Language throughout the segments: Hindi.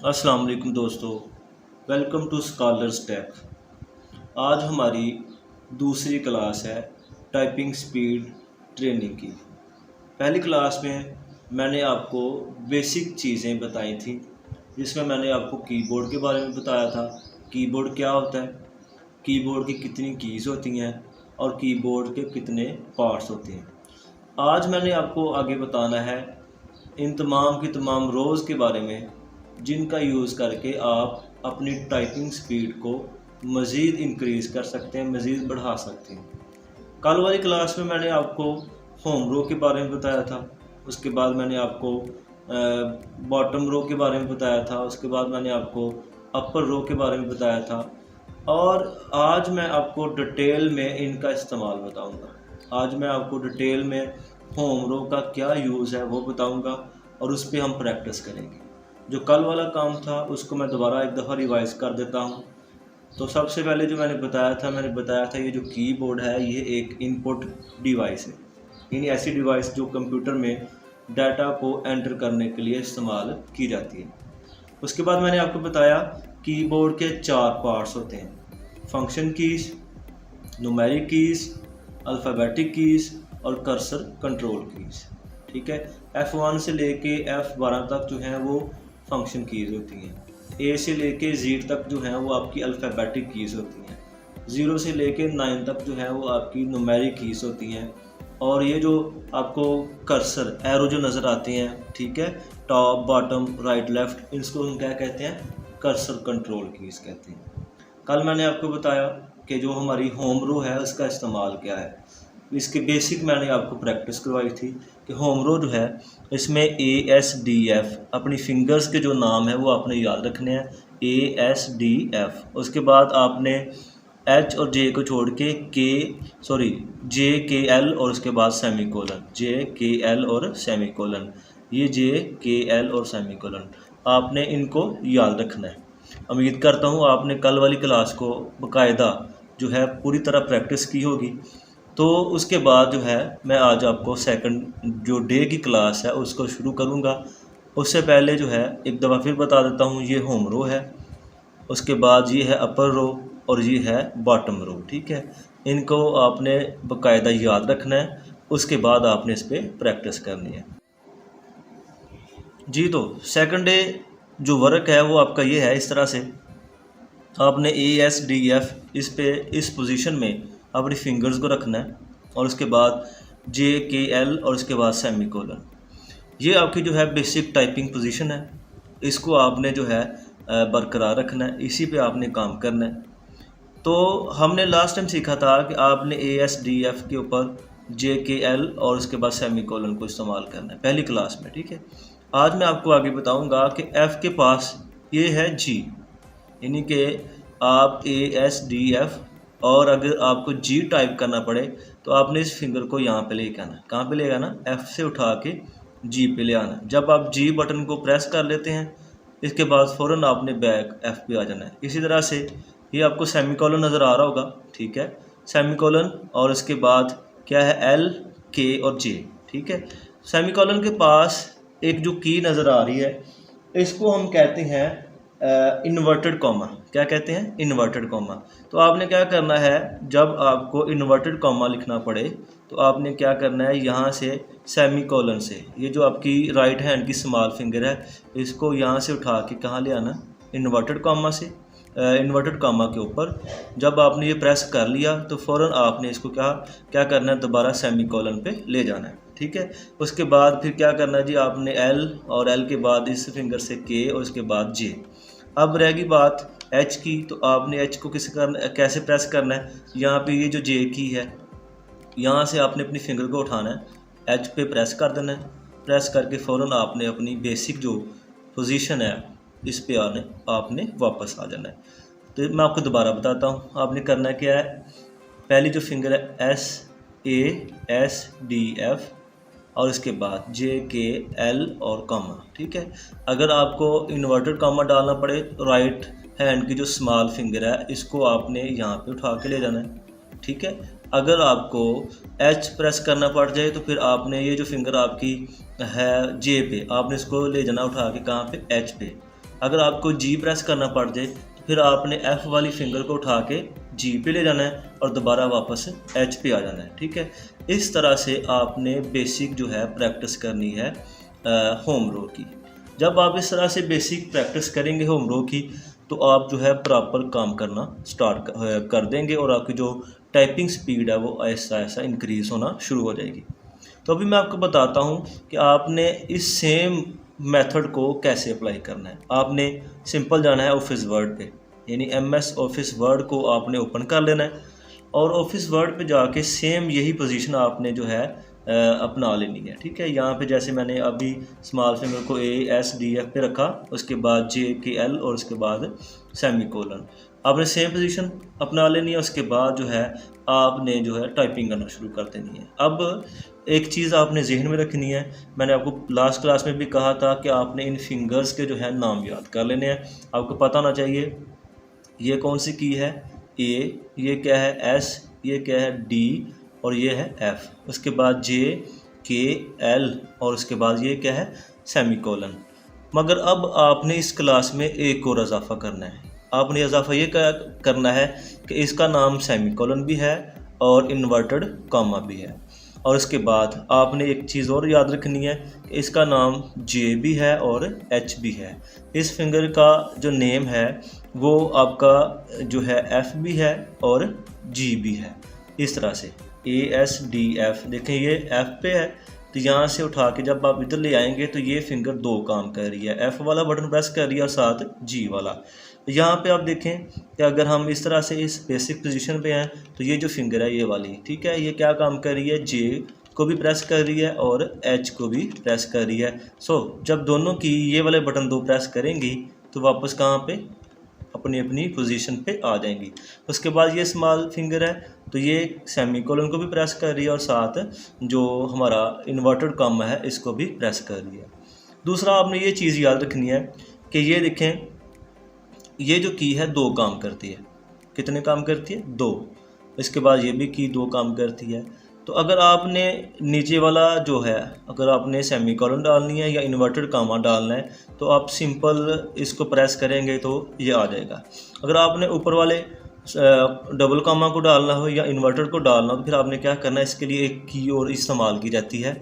अस्सलाम वालेकुम दोस्तों। Welcome to Scholars Tech. आज हमारी दूसरी क्लास है टाइपिंग स्पीड ट्रेनिंग की। पहली क्लास में मैंने आपको बेसिक चीज़ें बताई थी, जिसमें मैंने आपको कीबोर्ड के बारे में बताया था। कीबोर्ड क्या होता है, कीबोर्ड की कितनी कीज़ होती हैं और कीबोर्ड के कितने पार्ट्स होते हैं। आज मैंने आपको आगे बताना है इन तमाम की तमाम रोज़ के बारे में, जिनका यूज़ करके आप अपनी टाइपिंग स्पीड को मज़ीद इंक्रीज़ कर सकते हैं, मज़ीद बढ़ा सकते हैं। कल वाली क्लास में मैंने आपको होम रो के बारे में बताया था, उसके बाद मैंने आपको बॉटम रो के बारे में बताया था, उसके बाद मैंने आपको अपर रो के बारे में बताया था, और आज मैं आपको डिटेल में इनका इस्तेमाल बताऊंगा। आज मैं आपको डिटेल में होम रो का क्या यूज़ है वो बताऊंगा और उस पर हम प्रैक्टिस करेंगे। जो कल वाला काम था उसको मैं दोबारा एक दफ़ा रिवाइज़ कर देता हूँ। तो सबसे पहले जो मैंने बताया था ये जो कीबोर्ड है ये एक इनपुट डिवाइस है। यानी ऐसी डिवाइस जो कंप्यूटर में डाटा को एंटर करने के लिए इस्तेमाल की जाती है। उसके बाद मैंने आपको बताया कीबोर्ड के 4 पार्ट्स होते हैं: function keys, numeric keys, alphabetic keys और कर्सर कंट्रोल कीज़। ठीक है, F1 से लेके F12 तक जो हैं वो फंक्शन कीज़ होती हैं। ए से लेके Z तक जो हैं वो आपकी अल्फ़ाबेटिक कीज़ होती हैं। 0 से लेके 9 तक जो है वो आपकी न्यूमेरिक कीज़ होती हैं। और ये जो आपको कर्सर एरो जो नज़र आते हैं, ठीक है, टॉप बॉटम राइट लेफ़्ट, इसको हम क्या कहते हैं? कर्सर कंट्रोल कीज़ कहते हैं। कल मैंने आपको बताया कि जो हमारी होम रो है उसका इस्तेमाल क्या है। इसके बेसिक मैंने आपको प्रैक्टिस करवाई थी कि होम रो जो है इसमें ASDF अपनी फिंगर्स के जो नाम है वो आपने याद रखने हैं, ASDF। उसके बाद आपने H और J को छोड़ के JKL और उसके बाद सेमीकोलन, JKL और सेमीकोलन, ये JKL और सेमीकोलन आपने इनको याद रखना है। उम्मीद करता हूँ आपने कल वाली क्लास को बाकायदा जो है पूरी तरह प्रैक्टिस की होगी। तो उसके बाद जो है मैं आज आपको सेकंड जो डे की क्लास है उसको शुरू करूँगा। उससे पहले जो है एक दफ़ा फिर बता देता हूँ, ये होम रो है, उसके बाद ये है अपर रो और ये है बॉटम रो। ठीक है, इनको आपने बाकायदा याद रखना है, उसके बाद आपने इस पर प्रैक्टिस करनी है। जी, तो सेकंड डे जो वर्क है वो आपका ये है, इस तरह से आपने ASDF इस पोजीशन में अपनी फिंगर्स को रखना है और उसके बाद JKL और उसके बाद सेमीकोलन। ये आपकी जो है बेसिक टाइपिंग पोजीशन है, इसको आपने जो है बरकरार रखना है, इसी पे आपने काम करना है। तो हमने लास्ट टाइम सीखा था कि आपने ASDF के ऊपर JKL और उसके बाद सेमीकोलन को इस्तेमाल करना है पहली क्लास में। ठीक है, आज मैं आपको आगे बताऊंगा कि F के पास ये है G, यानी कि आप ASDF, और अगर आपको G टाइप करना पड़े तो आपने इस फिंगर को यहाँ पे लेके आना। कहाँ पे ले आना? F से उठा के G पे ले आना। जब आप G बटन को प्रेस कर लेते हैं, इसके बाद फ़ौरन आपने बैक F पे आ जाना है। इसी तरह से ये आपको सेमीकोलन नज़र आ रहा होगा, ठीक है, सेमीकोलन और इसके बाद क्या है? L, K और J। ठीक है, सेमीकोलन के पास एक जो की नज़र आ रही है इसको हम कहते हैं इन्वर्टेड कॉमा। क्या कहते हैं? Inverted comma. तो आपने क्या करना है, जब आपको इन्वर्टेड कॉमा लिखना पड़े तो आपने क्या करना है, यहाँ से सेमीकोलन से ये जो आपकी राइट हैंड की स्मॉल फिंगर है इसको यहाँ से उठा के कहाँ ले आना? इन्वर्टेड कॉमा से इन्वर्टेड कॉमा के ऊपर। जब आपने ये प्रेस कर लिया तो फ़ौरन आपने इसको क्या करना है, दोबारा सेमीकोलन पे ले जाना है। ठीक है, उसके बाद फिर क्या करना है जी, आपने L और L के बाद इस फिंगर से K और उसके बाद J। अब रहेगी बात H की, तो आपने H को कैसे प्रेस करना है? यहाँ पे ये जो J की है यहाँ से आपने अपनी फिंगर को उठाना है, H पे प्रेस कर देना है, प्रेस करके फ़ौरन आपने अपनी बेसिक जो पोजीशन है इस पे आपने वापस आ जाना है। तो मैं आपको दोबारा बताता हूँ, आपने करना क्या है, पहली जो फिंगर है SASDF और इसके बाद JKL और कॉमा। ठीक है, अगर आपको इन्वर्टेड कॉमा डालना पड़े तो राइट हैंड की जो स्मॉल फिंगर है इसको आपने यहाँ पे उठा के ले जाना है। ठीक है, अगर आपको H प्रेस करना पड़ जाए तो फिर आपने ये जो फिंगर आपकी है J पे, आपने इसको ले जाना उठा के कहाँ पे? H पे। अगर आपको जी प्रेस करना पड़ जाए तो फिर आपने एफ़ वाली फिंगर को उठा के जी पे ले जाना है और दोबारा वापस एच पे आ जाना है, ठीक है। इस तरह से आपने बेसिक जो है प्रैक्टिस करनी है होम रो की। जब आप इस तरह से बेसिक प्रैक्टिस करेंगे होम रो की तो आप जो है प्रॉपर काम करना स्टार्ट कर देंगे और आपकी जो टाइपिंग स्पीड है वो ऐसा ऐसा इंक्रीज़ होना शुरू हो जाएगी। तो अभी मैं आपको बताता हूँ कि आपने इस सेम मेथड को कैसे अप्लाई करना है। आपने सिंपल जाना है ऑफिस वर्ड पे, यानी MS ऑफिस वर्ड को आपने ओपन कर लेना है और ऑफिस वर्ड पे जाके सेम यही पोजीशन आपने जो है अपना लेनी है, ठीक है। यहाँ पे जैसे मैंने अभी स्मॉल फिंगर को ASDF पे रखा, उसके बाद JKL और उसके बाद सेमीकोलन। आपने सेम पोजीशन अपना लेनी है। उसके बाद जो है आपने जो है टाइपिंग करना शुरू कर देनी है। अब एक चीज़ आपने जहन में रखनी है, मैंने आपको लास्ट क्लास में भी कहा था कि आपने इन फिंगर्स के जो है नाम याद कर लेने हैं। आपको पता होना चाहिए ये कौन सी की है A, ये क्या है S, ये क्या है D और ये है F, उसके बाद JKL और उसके बाद ये क्या है सेमीकोलन। मगर अब आपने इस क्लास में एक और इजाफा करना है। आपने इजाफा ये करना है कि इसका नाम सेमीकोलन भी है और इन्वर्टेड कॉमा भी है। और उसके बाद आपने एक चीज़ और याद रखनी है कि इसका नाम J भी है और H भी है। इस फिंगर का जो नेम है वो आपका जो है F भी है और G भी है। इस तरह से ASDF, देखें ये F पे है तो यहाँ से उठा के जब आप इधर ले आएंगे तो ये फिंगर दो काम कर रही है, F वाला बटन प्रेस कर रही है और साथ G वाला। यहाँ पे आप देखें कि अगर हम इस तरह से इस बेसिक पोजीशन पे हैं तो ये जो फिंगर है ये वाली, ठीक है, ये क्या काम कर रही है, J को भी प्रेस कर रही है और H को भी प्रेस कर रही है। जब दोनों की ये वाले बटन दो प्रेस करेंगी तो वापस कहाँ पे अपनी अपनी पोजीशन पे आ जाएंगी। उसके बाद ये स्मॉल फिंगर है तो ये सेमीकोलन को भी प्रेस कर रही है और साथ जो हमारा इन्वर्टेड कॉमा है इसको भी प्रेस कर रही है। दूसरा आपने ये चीज़ याद रखनी है कि ये देखें ये जो की है दो काम करती है। कितने काम करती है? दो। इसके बाद ये भी की दो काम करती है। तो अगर आपने नीचे वाला जो है अगर आपने सेमीकोलन डालनी है या इन्वर्टेड कॉमा डालना है तो आप सिंपल इसको प्रेस करेंगे तो ये आ जाएगा। अगर आपने ऊपर वाले डबल कॉमा को डालना हो या इन्वर्टेड को डालना हो तो फिर आपने क्या करना है, इसके लिए एक की और इस्तेमाल की जाती है,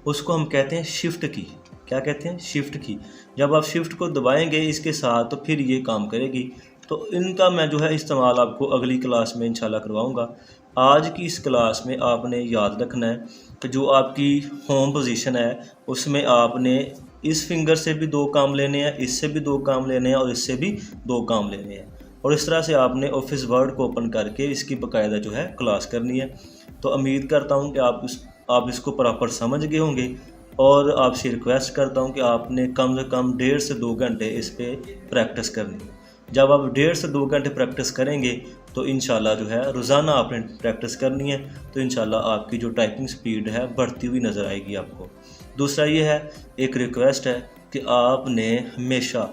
उसको हम कहते हैं शिफ्ट की। क्या कहते हैं? शिफ्ट की। जब आप शिफ्ट को दबाएंगे इसके साथ तो फिर ये काम करेगी। तो इनका मैं जो है इस्तेमाल आपको अगली क्लास में इंशाल्लाह करवाऊंगा। आज की इस क्लास में आपने याद रखना है कि जो आपकी होम पोजीशन है उसमें आपने इस फिंगर से भी दो काम लेने हैं, इससे भी दो काम लेने हैं और इससे भी दो काम लेने हैं। और इस तरह से आपने ऑफिस वर्ड को ओपन करके इसकी बाकायदा जो है क्लास करनी है। तो उम्मीद करता हूँ कि आप इसको प्रॉपर समझ गए होंगे और आपसे रिक्वेस्ट करता हूँ कि आपने कम से कम 1.5 से 2 घंटे इस पर प्रैक्टिस करनी है। जब आप 1.5 से 2 घंटे प्रैक्टिस करेंगे तो इंशाल्लाह जो है रोज़ाना आपने प्रैक्टिस करनी है तो इंशाल्लाह आपकी जो टाइपिंग स्पीड है बढ़ती हुई नज़र आएगी आपको। दूसरा ये है, एक रिक्वेस्ट है कि आपने हमेशा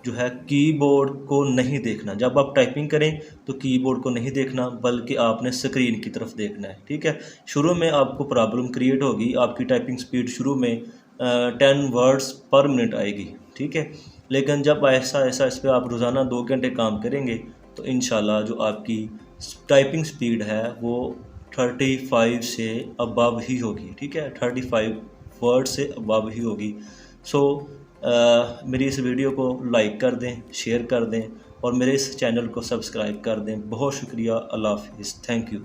जो है कीबोर्ड को नहीं देखना। जब आप टाइपिंग करें तो कीबोर्ड को नहीं देखना बल्कि आपने स्क्रीन की तरफ देखना है, ठीक है। शुरू में आपको प्रॉब्लम क्रिएट होगी, आपकी टाइपिंग स्पीड शुरू में 10 वर्ड्स पर मिनट आएगी, ठीक है। लेकिन जब ऐसा इस पर आप रोज़ाना 2 घंटे काम करेंगे तो इंशाल्लाह जो आपकी टाइपिंग स्पीड है वो 35 से अबव ही होगी, ठीक है, 35 वर्ड से अबव ही होगी। मेरी इस वीडियो को लाइक कर दें, शेयर कर दें और मेरे इस चैनल को सब्सक्राइब कर दें। बहुत शुक्रिया। अल्लाह हाफिज़। Thank you.